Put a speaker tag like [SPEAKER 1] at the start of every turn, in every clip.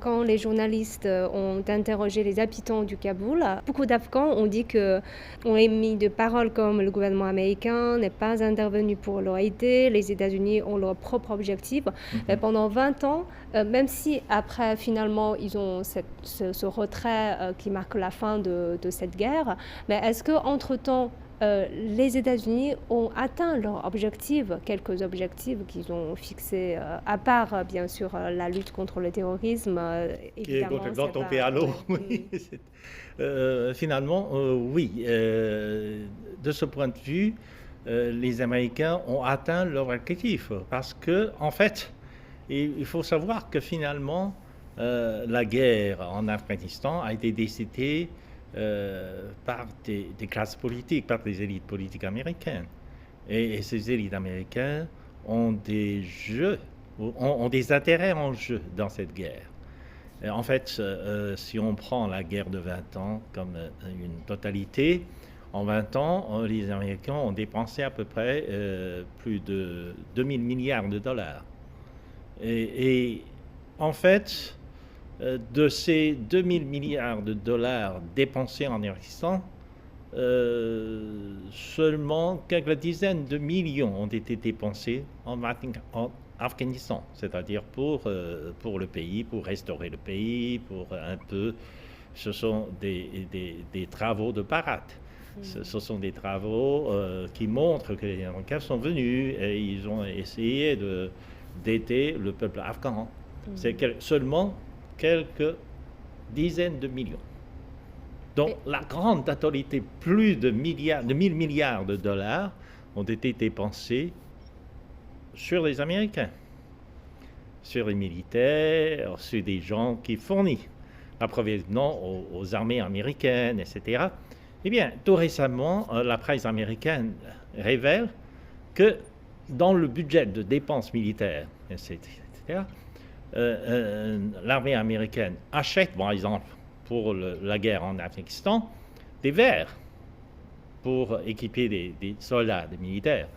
[SPEAKER 1] quand les journalistes ont interrogé les habitants du Kaboul, beaucoup d'Afghans ont émis de paroles comme le gouvernement américain n'est pas intervenu pour leur aider, les États-Unis ont leur propre objectif. Mais pendant 20 ans, même si après finalement ils ont ce retrait qui marque la fin de cette guerre, mais est-ce qu'entre-temps, les États-Unis ont atteint leurs objectifs, quelques objectifs qu'ils ont fixés, à part bien sûr la lutte contre le terrorisme, évidemment.
[SPEAKER 2] Dont on paie à l'eau, oui. Finalement, oui. De ce point de vue, les Américains ont atteint leur objectif parce que, en fait, il faut savoir que finalement, la guerre en Afghanistan a été décidée par des classes politiques, par des élites politiques américaines. Et ces élites américaines ont ont des intérêts en jeu dans cette guerre. Et en fait, si on prend la guerre de 20 ans comme une totalité, en 20 ans, les Américains ont dépensé à peu près plus de 2000 milliards de dollars. Et en fait, de ces 2000 milliards de dollars dépensés en Afghanistan, seulement quelques dizaines de millions ont été dépensés en Afghanistan, c'est-à-dire pour le pays, pour restaurer le pays, pour un peu. Ce sont des travaux de parade. Ce sont des travaux qui montrent que les Américains sont venus et ils ont essayé d'aider le peuple afghan. C'est seulement quelques dizaines de millions. Donc la grande totalité, plus de 1000 milliards de dollars, ont été dépensés sur les Américains, sur les militaires, sur des gens qui fournissent l'approvisionnement aux armées américaines, etc. Eh bien, tout récemment, la presse américaine révèle que dans le budget de dépenses militaires, etc., l'armée américaine achète, par exemple, pour la guerre en Afghanistan, des verres pour équiper des soldats, des militaires.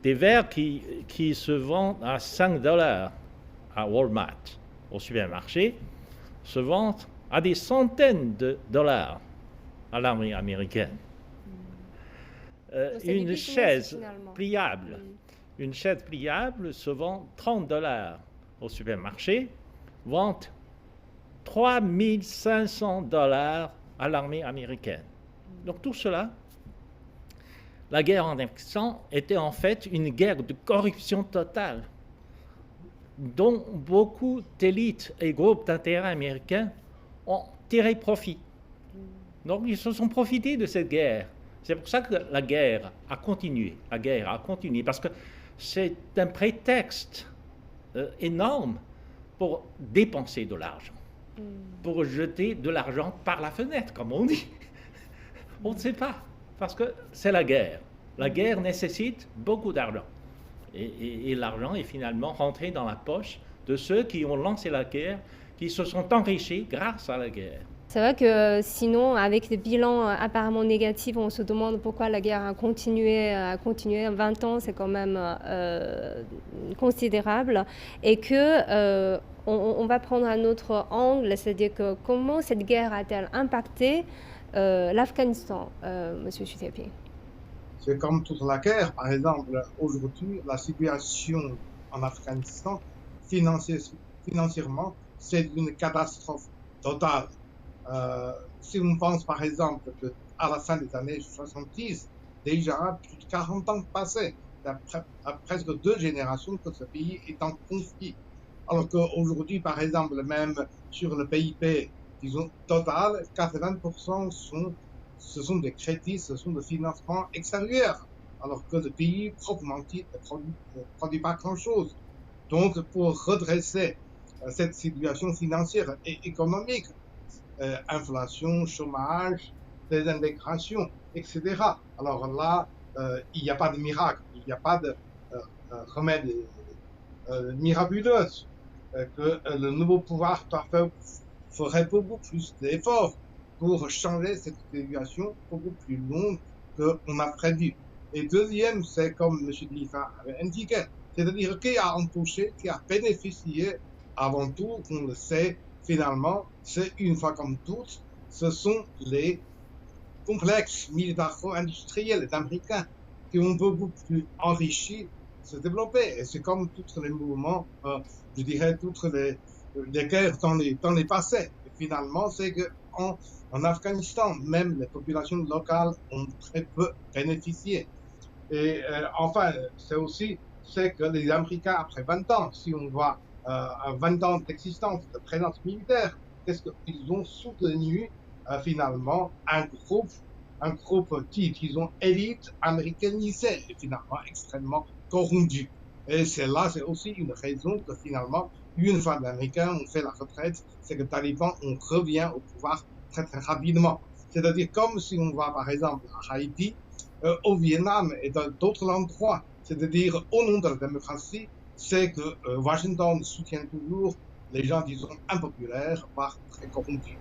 [SPEAKER 2] Des verres qui se vendent à 5 dollars à Walmart, au supermarché, se vendent à des centaines de dollars à l'armée américaine. Une chaise pliable se vend 30 dollars au supermarché, vend 3500 dollars à l'armée américaine. Donc tout cela, la guerre en Afghanistan était en fait une guerre de corruption totale, dont beaucoup d'élites et groupes d'intérêt américains ont tiré profit. Donc ils se sont profités de cette guerre. C'est pour ça que la guerre a continué. La guerre a continué parce que c'est un prétexte énorme pour dépenser de l'argent, pour jeter de l'argent par la fenêtre, comme on dit. On ne sait pas, parce que c'est la guerre. La guerre nécessite beaucoup d'argent. Et l'argent est finalement rentré dans la poche de ceux qui ont lancé la guerre, qui se sont enrichis grâce à la guerre.
[SPEAKER 1] C'est vrai que sinon, avec des bilans apparemment négatifs, on se demande pourquoi la guerre a continué. 20 ans, c'est quand même considérable. Et que on va prendre un autre angle, c'est-à-dire que comment cette guerre a-t-elle impacté l'Afghanistan, Monsieur Chutiapi?
[SPEAKER 3] C'est comme toute la guerre. Par exemple, aujourd'hui, la situation en Afghanistan, financièrement, c'est une catastrophe totale. Si on pense par exemple qu'à la fin des années 70, déjà plus de 40 ans passés, presque 2 générations que ce pays est en conflit. Alors qu'aujourd'hui, par exemple, même sur le PIB, disons, total, 80% ce sont des crédits, ce sont des financements extérieurs, alors que le pays proprement dit ne produit pas grand-chose. Donc, pour redresser cette situation financière et économique, inflation, chômage, désintégration, etc. Alors là, il n'y a pas de miracle, il n'y a pas de remède miraculeux, que le nouveau pouvoir ferait beaucoup plus d'efforts pour changer cette situation beaucoup plus longue qu'on a prévu. Et deuxième, c'est comme M. Lifa avait indiqué, c'est-à-dire qui a embauché, qui a bénéficié avant tout, on le sait, finalement, c'est une fois comme toutes, ce sont les complexes militaro-industriels américains qui ont beaucoup plus enrichi, se développer. Et c'est comme tous les mouvements, je dirais, toutes les guerres dans les passés. Et finalement, c'est que en Afghanistan, même les populations locales ont très peu bénéficié. Et enfin, c'est que les Américains, après 20 ans, si on voit 20 ans d'existence, de présence militaire, qu'est-ce qu'ils ont soutenu finalement un groupe qui, disons, élite américanisé et finalement extrêmement corrompu. Et c'est aussi une raison que finalement, une fois les Américains ont fait la retraite, c'est que les talibans, on revient au pouvoir très très rapidement. C'est-à-dire comme si on voit par exemple à Haïti, au Vietnam et dans d'autres endroits. C'est-à-dire, au nom de la démocratie, c'est que Washington soutient toujours les gens, disons, impopulaires, voire très corrompus.